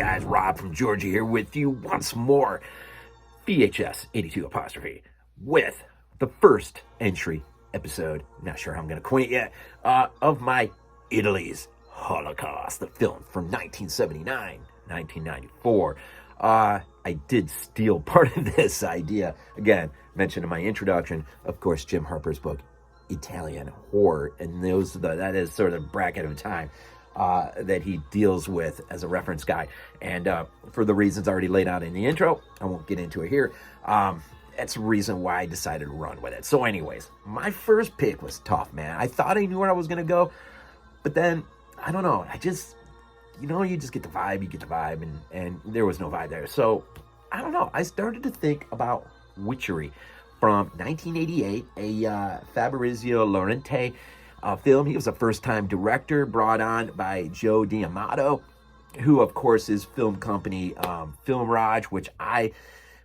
guys? Rob from Georgia here with you once more. VHS82 apostrophe with the first entry episode, not sure how I'm going to coin it yet, of my Italy's Holocaust, the film from 1979, 1994. I did steal part of this idea, again, mentioned in my introduction, of course, Jim Harper's book, Italian Horror, and that is sort of the bracket of time that he deals with as a reference guide. And for the reasons already laid out in the intro, I won't get into it here. That's the reason why I decided to run with it. So anyways, my first pick was tough, man. I thought I knew where I was going to go, but then, I don't know, you just get the vibe, and there was no vibe there. So, I don't know, I started to think about Witchery from 1988, a Fabrizio Laurenti film. He was a first-time director brought on by Joe D'Amato, who, of course, is film company Filmirage, which I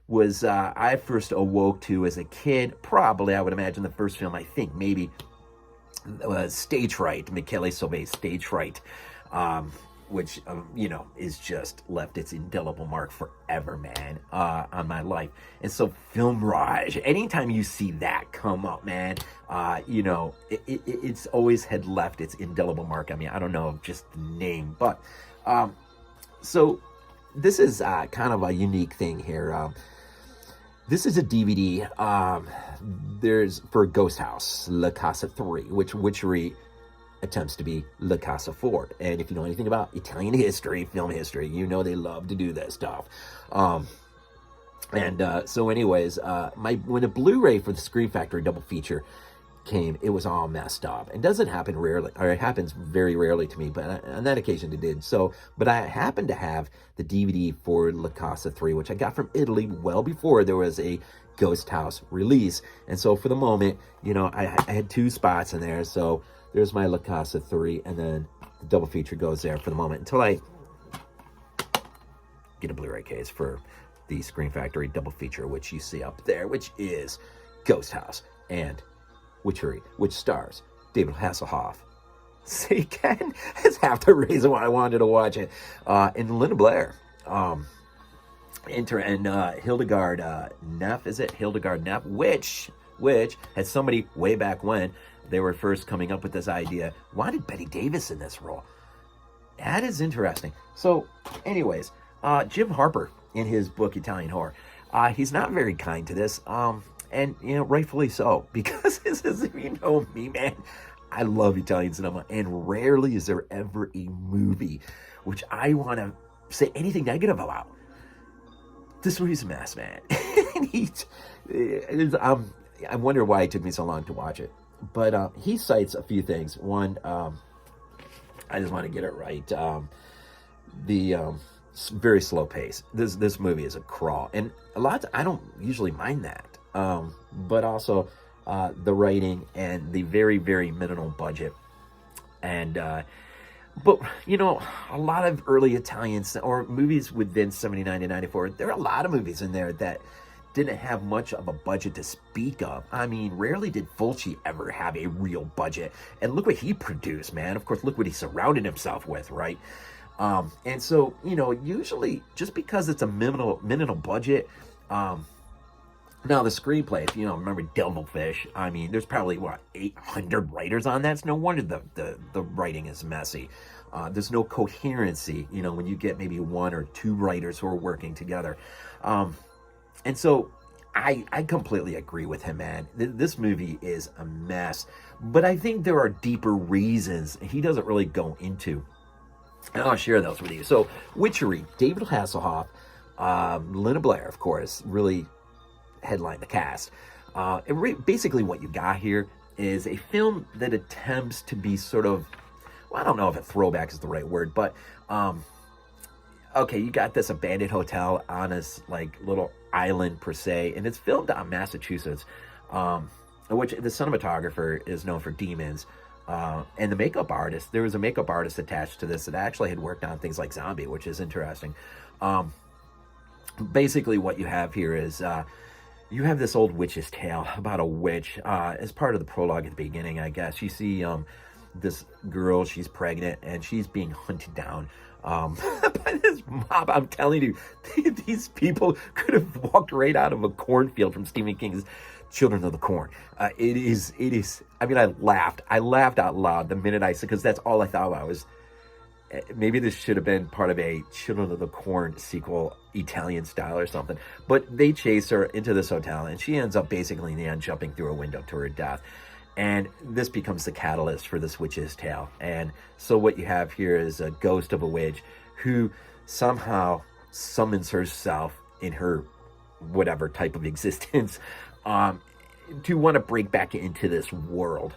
first awoke to as a kid. Probably, I would imagine, the first film, I think, maybe, was Stage Fright, Michele Soavi's Stage Fright, which, is just left its indelible mark forever, man, on my life. And so Filmirage, anytime you see that come up, man, it's always had left its indelible mark. I mean, I don't know just the name, but, so this is kind of a unique thing here. This is a DVD, there's for Ghosthouse, La Casa 3, which Witchery attempts to be La Casa 4. And if you know anything about Italian history, film history, you know they love to do that stuff. So anyways, when a Blu-ray for the Scream Factory double feature came, it was all messed up. It doesn't happen rarely, or it happens very rarely to me, but on that occasion it did. But I happened to have the DVD for La Casa 3, which I got from Italy well before there was a Ghosthouse release. And so for the moment, I had two spots in there, so there's my La Casa 3, and then the double feature goes there for the moment until I get a Blu-ray case for the Scream Factory double feature, which you see up there, which is Ghosthouse and Witchery, which stars David Hasselhoff. See, again, that's half the reason why I wanted to watch it. And Linda Blair. And Hildegard Knef, is it? Hildegard Knef, which had somebody way back when they were first coming up with this idea, wanted Bette Davis in this role. That is interesting. So, anyways, Jim Harper, in his book Italian Horror, he's not very kind to this, and rightfully so, because this is, you know me, man, I love Italian cinema, and rarely is there ever a movie which I want to say anything negative about. This movie's a mess, man. I wonder why it took me so long to watch it. But he cites a few things. One, I just want to get it right. The very slow pace. This movie is a crawl, and I don't usually mind that. But also the writing and the very, very minimal budget. And but a lot of early Italians or movies within 79 to 94, there are a lot of movies in there that didn't have much of a budget to speak of. I mean, rarely did Fulci ever have a real budget. And look what he produced, man. Of course, look what he surrounded himself with, right? And so, usually just because it's a minimal budget, now the screenplay, if remember Devilfish, I mean, there's probably, 800 writers on that? It's no wonder the writing is messy. There's no coherency, when you get maybe one or two writers who are working together. And so I completely agree with him, man. This movie is a mess. But I think there are deeper reasons he doesn't really go into. And I'll share those with you. So, Witchery, David Hasselhoff, Linda Blair, of course, really headlined the cast. Basically what you got here is a film that attempts to be sort of, I don't know if a throwback is the right word, but okay, you got this abandoned hotel on this little island per se, and it's filmed on Massachusetts, which the cinematographer is known for Demons, and the makeup artist, there was a makeup artist attached to this that actually had worked on things like Zombie, which is interesting. Basically what you have here is you have this old witch's tale about a witch. As part of the prologue at the beginning, I guess, you see this girl, she's pregnant, and she's being hunted down by this mob. I'm telling you, these people could have walked right out of a cornfield from Stephen King's Children of the Corn. It is, I mean, I laughed out loud the minute I said, because that's all I thought about was, maybe this should have been part of a Children of the Corn sequel, Italian style or something. But they chase her into this hotel, and she ends up basically in the end jumping through a window to her death. And this becomes the catalyst for this witch's tale. And so what you have here is a ghost of a witch who somehow summons herself in her whatever type of existence to want to break back into this world.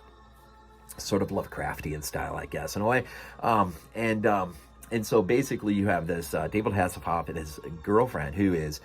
Sort of Lovecraftian style, I guess, in a way. And so basically you have this David Hasselhoff and his girlfriend, who is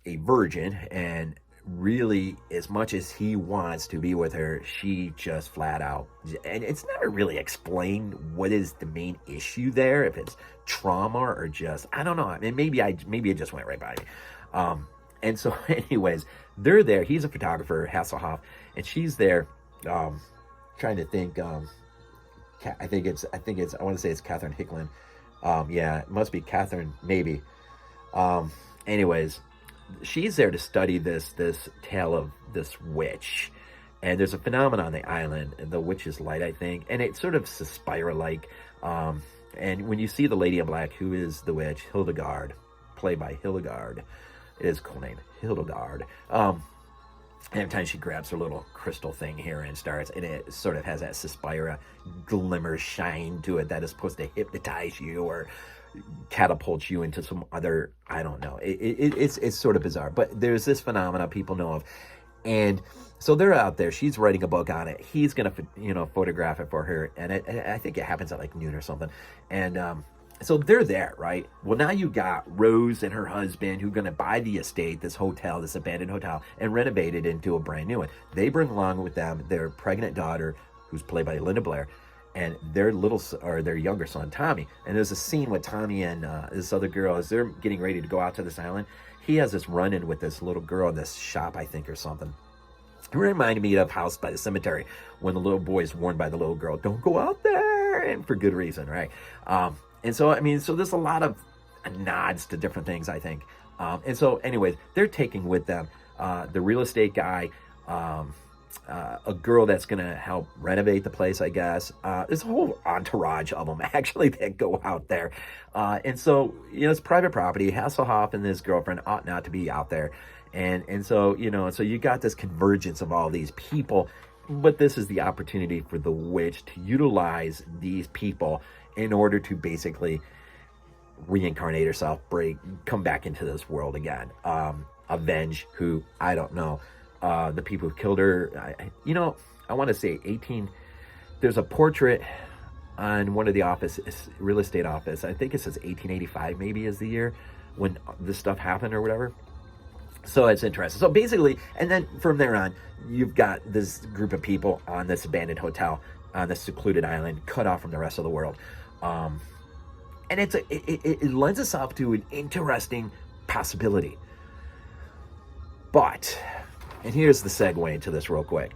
a virgin, and really, as much as he wants to be with her, she just flat out, and it's never really explained what is the main issue there, if it's trauma or just, I don't know. I mean, maybe it just went right by me. And so anyways, they're there. He's a photographer, Hasselhoff, and she's there, trying to think, I think it's, I want to say it's Catherine Hickland. Yeah, it must be Catherine, maybe. Anyways, she's there to study this tale of this witch, and there's a phenomenon on the island, the witch's light, I think, and it's sort of Suspira-like. And when you see the lady in black, who is the witch, Hildegard, played by Hildegard, it is a cool name, Hildegard. Every time she grabs her little crystal thing here and starts, and it sort of has that Suspira glimmer shine to it that is supposed to hypnotize you or catapult you into some other, I don't know. It's sort of bizarre, but there's this phenomena people know of, and so they're out there. She's writing a book on it. He's gonna, photograph it for her, and I think it happens at like noon or something, and so they're there, right? Well, now you got Rose and her husband who are going to buy the estate, this hotel, this abandoned hotel, and renovate it into a brand new one. They bring along with them their pregnant daughter, who's played by Linda Blair, and their younger son, Tommy. And there's a scene with Tommy and this other girl as they're getting ready to go out to this island. He has this run-in with this little girl in this shop, I think, or something. It reminded me of House by the Cemetery, when the little boy is warned by the little girl, don't go out there, and for good reason, right? And so, I mean, so there's a lot of nods to different things, I think. And so, anyways, they're taking with them the real estate guy, a girl that's going to help renovate the place, I guess. There's a whole entourage of them, actually, that go out there. And so, it's private property. Hasselhoff and his girlfriend ought not to be out there. And so, so you got this convergence of all these people. But this is the opportunity for the witch to utilize these people in order to basically reincarnate herself, come back into this world again, avenge who, I don't know, the people who killed her. I want to say 18, there's a portrait on one of the real estate office. I think it says 1885 maybe is the year when this stuff happened or whatever. So it's interesting. So basically, and then from there on, you've got this group of people on this abandoned hotel on this secluded island, cut off from the rest of the world. And it lends itself to an interesting possibility. But, and here's the segue into this real quick.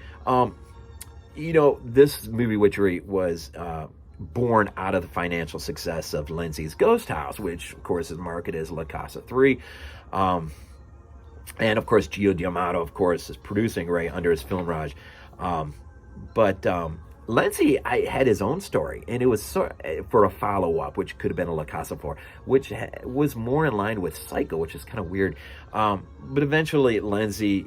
This movie Witchery was born out of the financial success of Lindsay's Ghosthouse, which of course is marketed as La Casa 3. And of course, Gio D'Amato, of course, is producing right under his Filmirage. But Lindsay had his own story, and it was for a follow-up, which could have been a La Casa 4, which was more in line with Psycho, which is kind of weird. But eventually, Lindsay,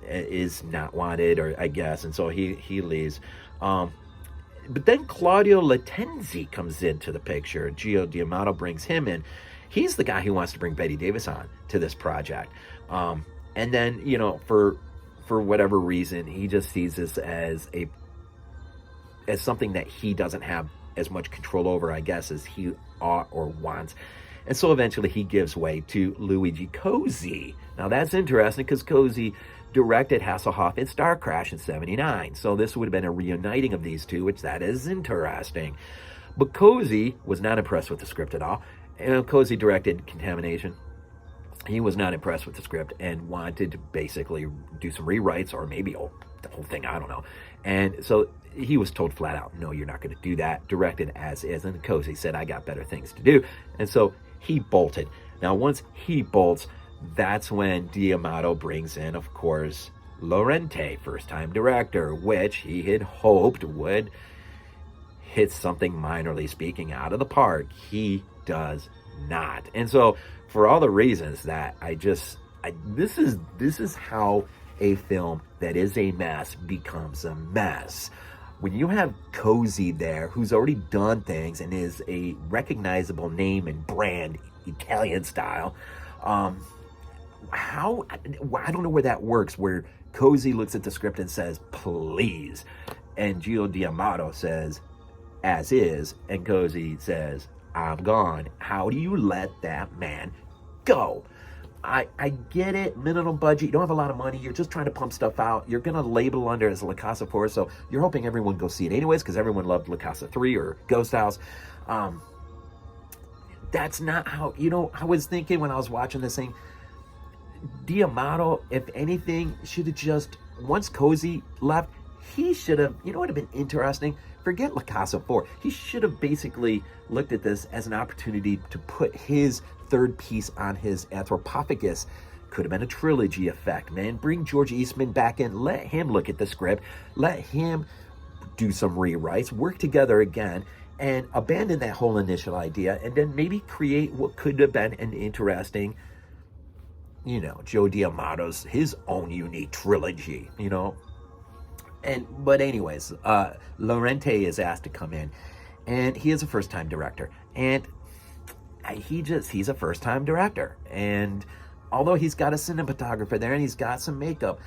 is not wanted, or I guess, and so he leaves. But then Claudio Lattenzi comes into the picture. Gio D'Amato brings him in. He's the guy who wants to bring Bette Davis on to this project. And then, for whatever reason, he just sees this as something that he doesn't have as much control over, I guess, as he ought or wants. And so eventually he gives way to Luigi Cozzi. Now that's interesting because Cozzi directed Hasselhoff in Star Crash in '79. So this would have been a reuniting of these two, which that is interesting. But Cozzi was not impressed with the script at all. And Cozzi directed Contamination. he was not impressed with the script and wanted to basically do some rewrites, or maybe the whole thing, I don't know. And so he was told flat out, no, you're not going to do that, directed as is. And Cozy said, I got better things to do. And so he bolted. Now, once he bolts, that's when D'Amato brings in, of course, Laurenti, first-time director, which he had hoped would hit something, minorly speaking, out of the park. He does not. And so, for all the reasons that this is how a film that is a mess becomes a mess. When you have Cozy there, who's already done things and is a recognizable name and brand, Italian style, I don't know where that works, where Cozy looks at the script and says, please, and Gio D'Amato says, as is, and Cozy says, I'm gone. How do you let that man go? I get it, minimum budget, you don't have a lot of money, you're just trying to pump stuff out, you're going to label under as La Casa 4, so you're hoping everyone goes see it anyways, because everyone loved La Casa 3 or Ghosthouse. That's not how, I was thinking when I was watching this thing, D'Amato, if anything, should have just, once Cozy left, he should have, what would have been interesting? Forget La Casa 4. He should have basically looked at this as an opportunity to put his third piece on his Anthropophagus. Could have been a trilogy effect, man. Bring George Eastman back in. Let him look at the script. Let him do some rewrites. Work together again. And abandon that whole initial idea. And then maybe create what could have been an interesting, Joe D'Amato's, his own unique trilogy, But anyways, Laurenti is asked to come in, and he is a first-time director, and he's a first-time director, and although he's got a cinematographer there and he's got some makeup,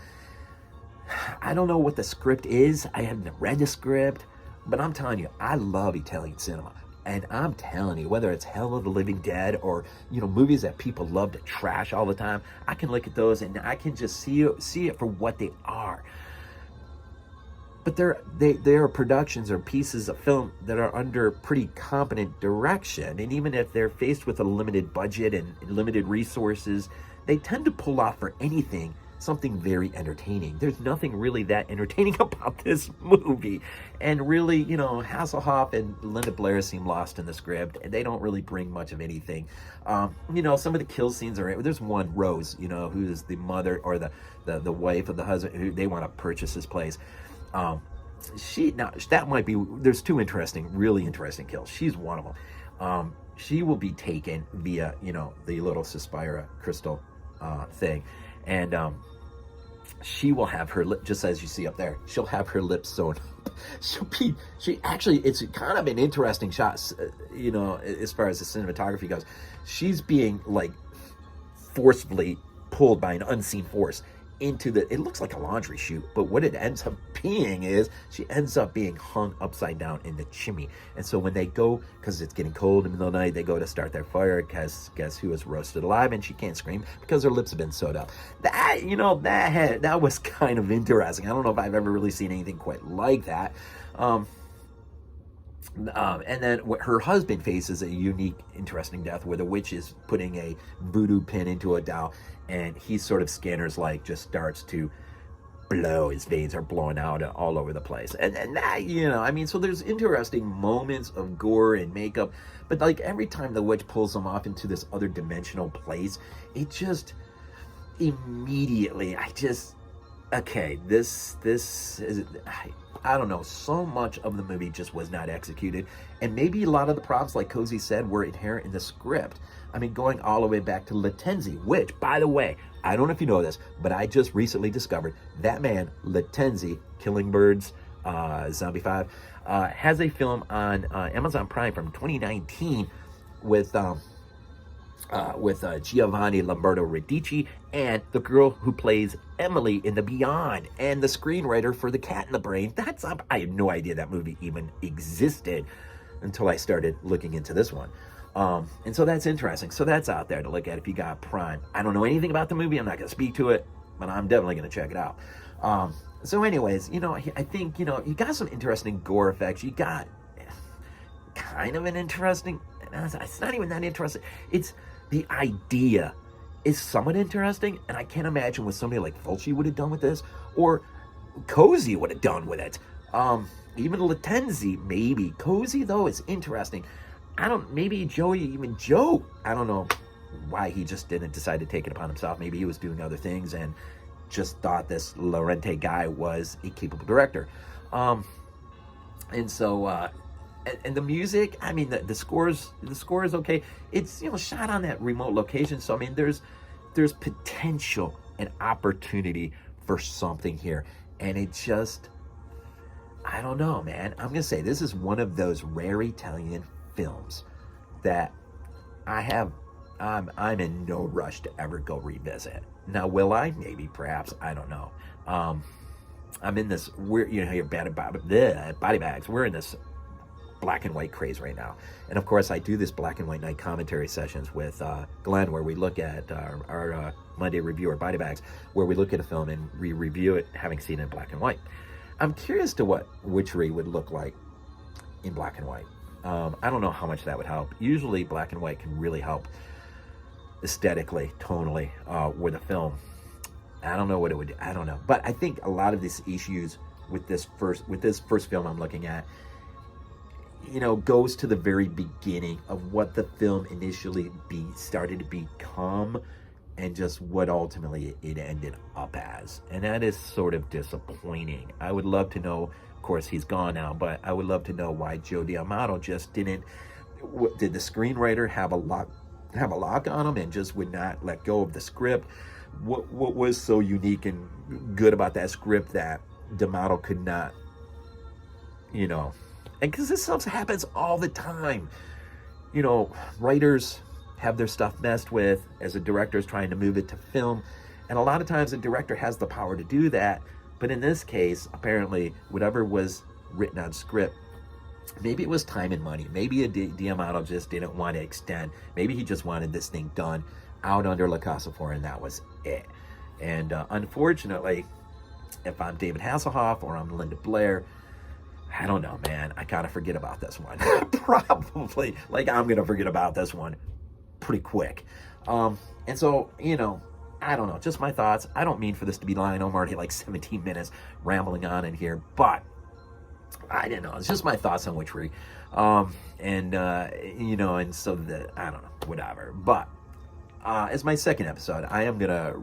I don't know what the script is. I haven't read the script, but I'm telling you, I love Italian cinema. And I'm telling you, whether it's Hell of the Living Dead or, movies that people love to trash all the time, I can look at those and I can just see it for what they are. But they are productions or pieces of film that are under pretty competent direction. And even if they're faced with a limited budget and limited resources, they tend to pull off for anything something very entertaining. There's nothing really that entertaining about this movie. And really, Hasselhoff and Linda Blair seem lost in the script, and they don't really bring much of anything. Some of the kill scenes are, there's one, Rose, who is the mother or the wife of the husband, who they want to purchase this place. That might be, there's two really interesting kills. She's one of them. She will be taken via, the little Suspira crystal thing. And she will have her lip, just as you see up there, she'll have her lips sewn up. It's kind of an interesting shot, as far as the cinematography goes. She's being, forcibly pulled by an unseen force into it looks like a laundry chute, but what it ends up being is she ends up being hung upside down in the chimney. And so when they go, because it's getting cold in the middle of the night, they go to start their fire. Guess who is roasted alive, and she can't scream because her lips have been sewed up. That was kind of interesting. I don't know if I've ever really seen anything quite like that. And then her husband faces a unique, interesting death where the witch is putting a voodoo pin into a doll, and he sort of Scanner's just starts to blow. His veins are blowing out all over the place. And that, so there's interesting moments of gore and makeup, but every time the witch pulls them off into this other dimensional place, it just immediately, this is, I don't know, so much of the movie just was not executed. And maybe a lot of the problems, like Cozy said, were inherent in the script. Going all the way back to Latenzi, which, by the way, I don't know if you know this, but I just recently discovered that man, Latenzi, Killing Birds, Zombie 5, has a film on Amazon Prime from 2019 with Giovanni Lamberto Radici and the girl who plays Emily in The Beyond, and the screenwriter for The Cat in the Brain. I had no idea that movie even existed until I started looking into this one. And so that's interesting. So that's out there to look at if you got Prime. I don't know anything about the movie. I'm not going to speak to it, but I'm definitely going to check it out. So anyways, I think, you got some interesting gore effects. You got kind of an interesting, it's not even that interesting. It's the idea is somewhat interesting, and I can't imagine what somebody like Fulci would have done with this, or Cozy would have done with it. Even Latenzi, maybe. Cozy, though, is interesting. Maybe even Joe, I don't know why he just didn't decide to take it upon himself. Maybe he was doing other things and just thought this Laurenti guy was a capable director. And so, and the music, I mean, the score is okay. It's, shot on that remote location. So, I mean, there's potential and opportunity for something here. And it just, I don't know, man. I'm going to say this is one of those rare Italian films that I'm in no rush to ever go revisit. Now, will I? Maybe, perhaps. I don't know. I'm in this weird, you're body bags. We're in this black and white craze right now. And of course, I do this black and white night commentary sessions with Glenn, where we look at our Monday review, or body bags, where we look at a film and review it, having seen it in black and white. I'm curious to what Witchery would look like in black and white. I don't know how much that would help. Usually, black and white can really help aesthetically, tonally, with a film. I don't know what it would do. I don't know. But I think a lot of these issues with this first film I'm looking at, goes to the very beginning of what the film initially started to become, and just what ultimately it ended up as. And that is sort of disappointing. I would love to know, of course he's gone now, but I would love to know why Joe D'Amato just did the screenwriter have a lock on him and just would not let go of the script? What was so unique and good about that script that D'Amato could not, and because this stuff happens all the time. Writers have their stuff messed with as a director is trying to move it to film. And a lot of times a director has the power to do that. But in this case, apparently, whatever was written on script, maybe it was time and money. Maybe D'Amato just didn't want to extend. Maybe he just wanted this thing done out under La Casa 4, and that was it. And unfortunately, if I'm David Hasselhoff or I'm Linda Blair, I don't know, man. I kind of forget about this one. Probably. I'm going to forget about this one pretty quick. And so, I don't know. Just my thoughts. I don't mean for this to be lying. I'm already 17 minutes rambling on in here. But, I don't know. It's just my thoughts on Witchery. And so I don't know. Whatever. But, as my second episode, I am going to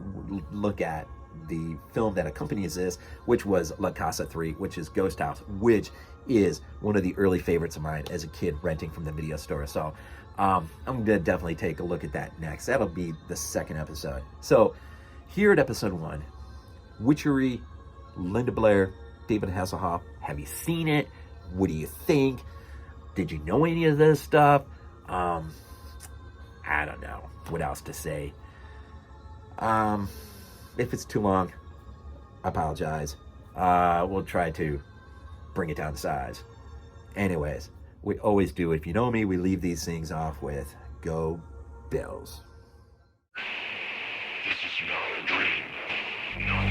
look at the film that accompanies this, which was La Casa 3, which is Ghosthouse, which is one of the early favorites of mine as a kid renting from the video store. So I'm going to definitely take a look at that next. That'll be the second episode. So here at episode 1, Witchery, Linda Blair, David Hasselhoff. Have you seen it? What do you think? Did you know any of this stuff? I don't know what else to say. If it's too long, I apologize. We'll try to bring it down to size. Anyways, we always do. If you know me, we leave these things off with Go Bills. This is not a dream. Not